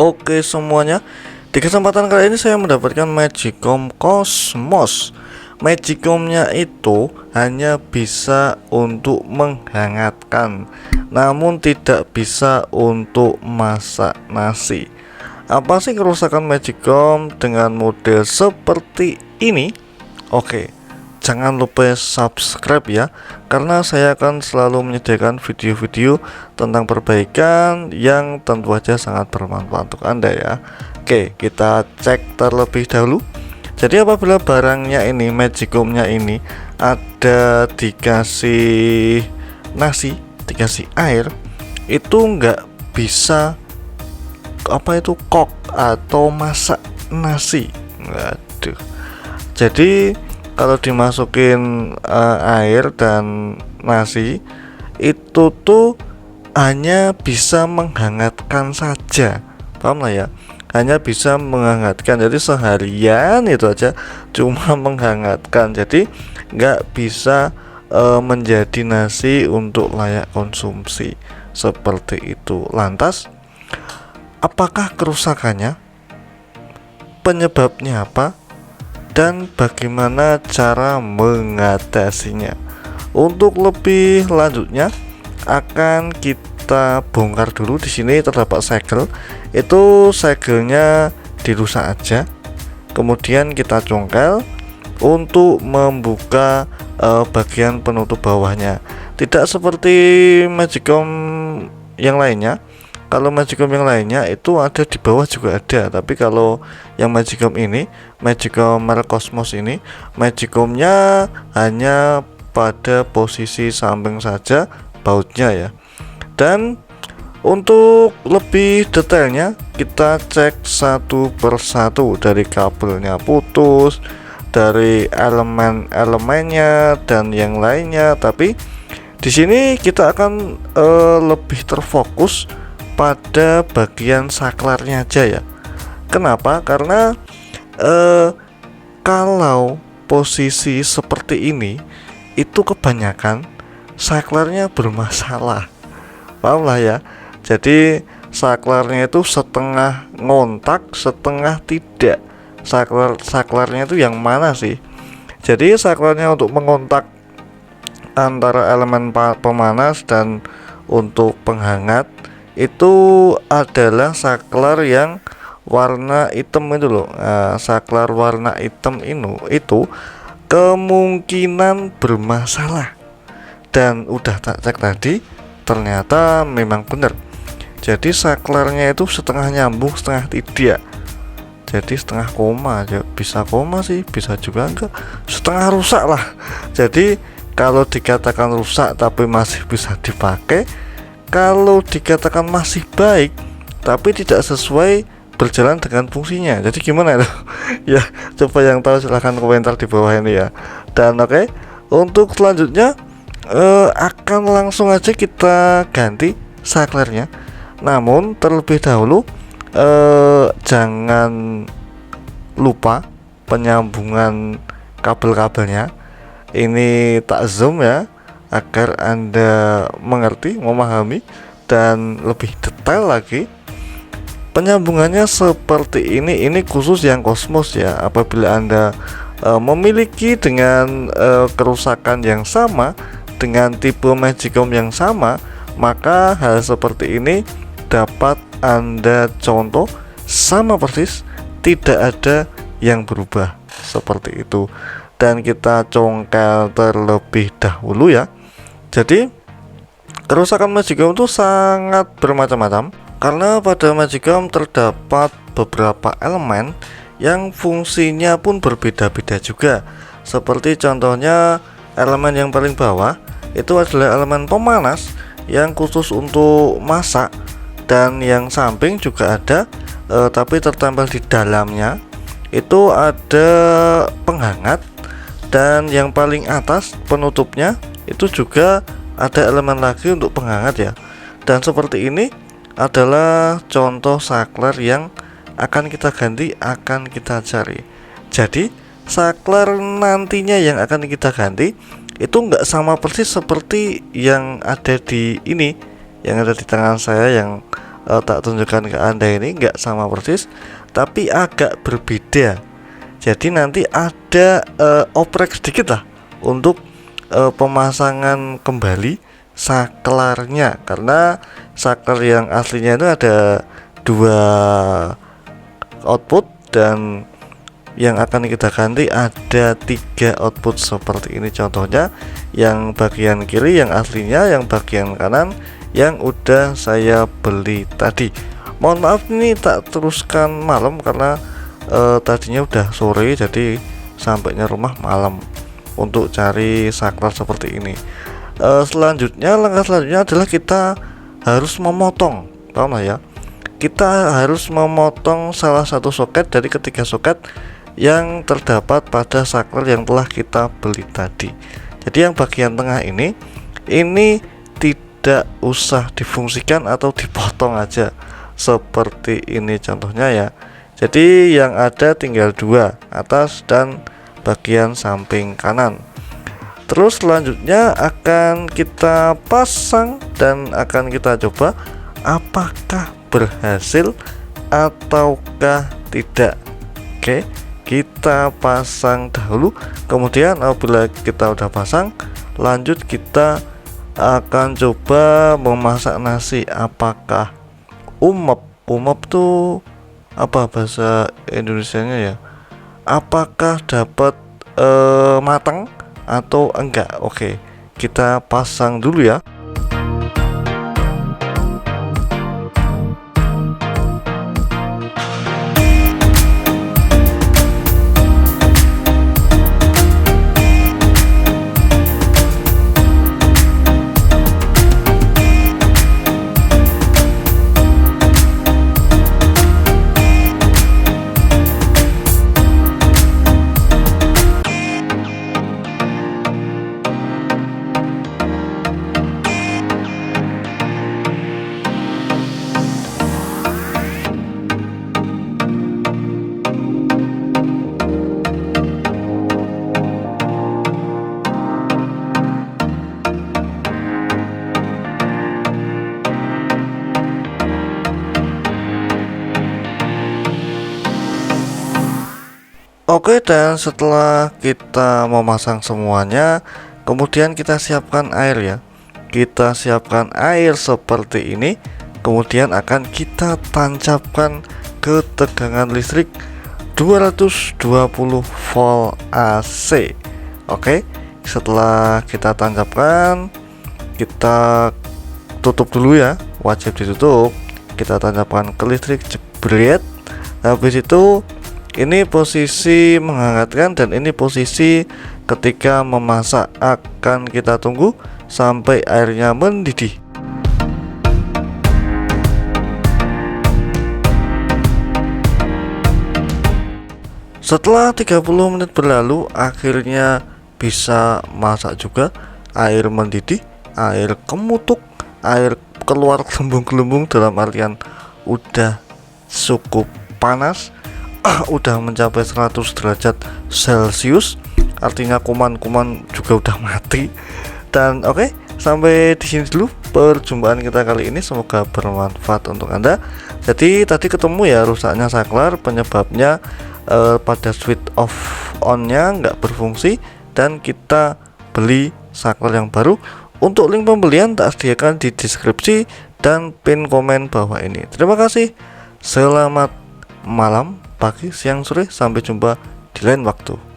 Oke semuanya, di kesempatan kali ini saya mendapatkan Magicom Cosmos. Magicomnya itu hanya bisa untuk menghangatkan, namun tidak bisa untuk masak nasi. Apa sih kerusakan Magicom dengan model seperti ini? Oke, jangan lupa subscribe ya, karena saya akan selalu menyediakan video-video tentang perbaikan yang tentu saja sangat bermanfaat untuk Anda ya. Oke, kita cek terlebih dahulu. Jadi apabila barangnya ini, Magicomnya ini ada dikasih nasi, dikasih air, itu nggak bisa kok atau masak nasi. Waduh. Jadi kalau dimasukin air dan nasi itu tuh hanya bisa menghangatkan saja, paham lah ya, hanya bisa menghangatkan. Jadi seharian itu aja cuma menghangatkan, jadi nggak bisa menjadi nasi untuk layak konsumsi seperti itu. Lantas apakah kerusakannya, penyebabnya apa, dan bagaimana cara mengatasinya? Untuk lebih lanjutnya akan kita bongkar dulu. Di sini terdapat segel, itu segelnya dirusak aja, kemudian kita congkel untuk membuka bagian penutup bawahnya. Tidak seperti Magicom yang lainnya. Kalau Magicom yang lainnya itu ada di bawah juga ada, tapi kalau yang Magicom ini, Magicom merek Cosmos ini, Magicomnya hanya pada posisi samping saja bautnya ya. Dan untuk lebih detailnya kita cek satu persatu, dari kabelnya putus, dari elemen-elemennya dan yang lainnya. Tapi di sini kita akan lebih terfokus pada bagian saklarnya aja ya. Kenapa? Karena kalau posisi seperti ini itu kebanyakan saklarnya bermasalah, paham lah ya. Jadi saklarnya itu setengah ngontak, setengah tidak. Saklarnya itu yang mana sih? Jadi saklarnya untuk mengontak antara elemen pemanas dan untuk penghangat itu adalah saklar yang warna hitam itu loh. Saklar warna hitam itu kemungkinan bermasalah, dan udah tak cek tadi ternyata memang benar. Jadi saklarnya itu setengah nyambung, setengah tidak. Jadi setengah koma aja, bisa koma sih, bisa juga enggak, setengah rusak lah. Jadi kalau dikatakan rusak tapi masih bisa dipakai, kalau dikatakan masih baik tapi tidak sesuai berjalan dengan fungsinya, jadi gimana itu? Ya coba yang tahu silahkan komentar di bawah ini ya. Dan oke, untuk selanjutnya akan langsung aja kita ganti saklarnya. Namun terlebih dahulu jangan lupa penyambungan kabel-kabelnya. Ini tak zoom ya, agar Anda mengerti, memahami, dan lebih detail lagi. Penyambungannya seperti ini khusus yang Cosmos ya. Apabila Anda memiliki dengan kerusakan yang sama, dengan tipe Magicom yang sama, maka hal seperti ini dapat Anda contoh sama persis, tidak ada yang berubah seperti itu. Dan kita congkel terlebih dahulu ya. Jadi kerusakan Magicom itu sangat bermacam-macam, karena pada Magicom terdapat beberapa elemen yang fungsinya pun berbeda-beda juga. Seperti contohnya elemen yang paling bawah itu adalah elemen pemanas yang khusus untuk masak, dan yang samping juga ada tapi tertempel di dalamnya itu ada penghangat, dan yang paling atas penutupnya itu juga ada elemen lagi untuk penghangat ya. Dan seperti ini adalah contoh saklar yang akan kita ganti, akan kita cari. Jadi saklar nantinya yang akan kita ganti itu enggak sama persis seperti yang ada di ini, yang ada di tangan saya, yang tak tunjukkan ke Anda ini nggak sama persis, tapi agak berbeda. Jadi nanti ada oprek sedikit lah untuk pemasangan kembali saklarnya, karena saklar yang aslinya itu ada 2 output dan yang akan kita ganti ada 3 output seperti ini. Contohnya yang bagian kiri yang aslinya, yang bagian kanan yang udah saya beli tadi. Mohon maaf ini tak teruskan malam karena tadinya udah sore, jadi sampainya rumah malam untuk cari saklar seperti ini. Langkah selanjutnya adalah kita harus memotong, tahu lah ya, kita harus memotong salah satu soket dari ketiga soket yang terdapat pada saklar yang telah kita beli tadi. Jadi yang bagian tengah ini tidak usah difungsikan atau dipotong aja seperti ini contohnya ya. Jadi yang ada tinggal 2, atas dan bagian samping kanan. Terus selanjutnya akan kita pasang dan akan kita coba apakah berhasil ataukah tidak. Oke, kita pasang dahulu, kemudian apabila kita udah pasang, lanjut kita akan coba memasak nasi. Apakah umep tuh apa bahasa Indonesianya ya, apakah dapat matang atau enggak. Oke, kita pasang dulu ya. Oke, dan setelah kita memasang semuanya, kemudian kita siapkan air ya. Kita siapkan air seperti ini, kemudian akan kita tancapkan ke tegangan listrik 220 volt AC. Oke, setelah kita tancapkan, kita tutup dulu ya, wajib ditutup. Kita tancapkan ke listrik, jebret. Habis itu ini posisi menghangatkan dan ini posisi ketika memasak. Akan kita tunggu sampai airnya mendidih. Setelah 30 menit berlalu, akhirnya bisa masak juga. Air mendidih, air kemutuk, air keluar gelembung-gelembung, dalam artian udah cukup panas. Udah mencapai 100 derajat Celcius, artinya kuman-kuman juga udah mati. Dan oke, sampai di sini dulu perjumpaan kita kali ini, semoga bermanfaat untuk Anda. Jadi tadi ketemu ya rusaknya saklar, penyebabnya pada switch off on-nya nggak berfungsi dan kita beli saklar yang baru. Untuk link pembelian tak sediakan di deskripsi dan pin komen bawah ini. Terima kasih, selamat malam, pagi, siang, sore, sampai jumpa di lain waktu.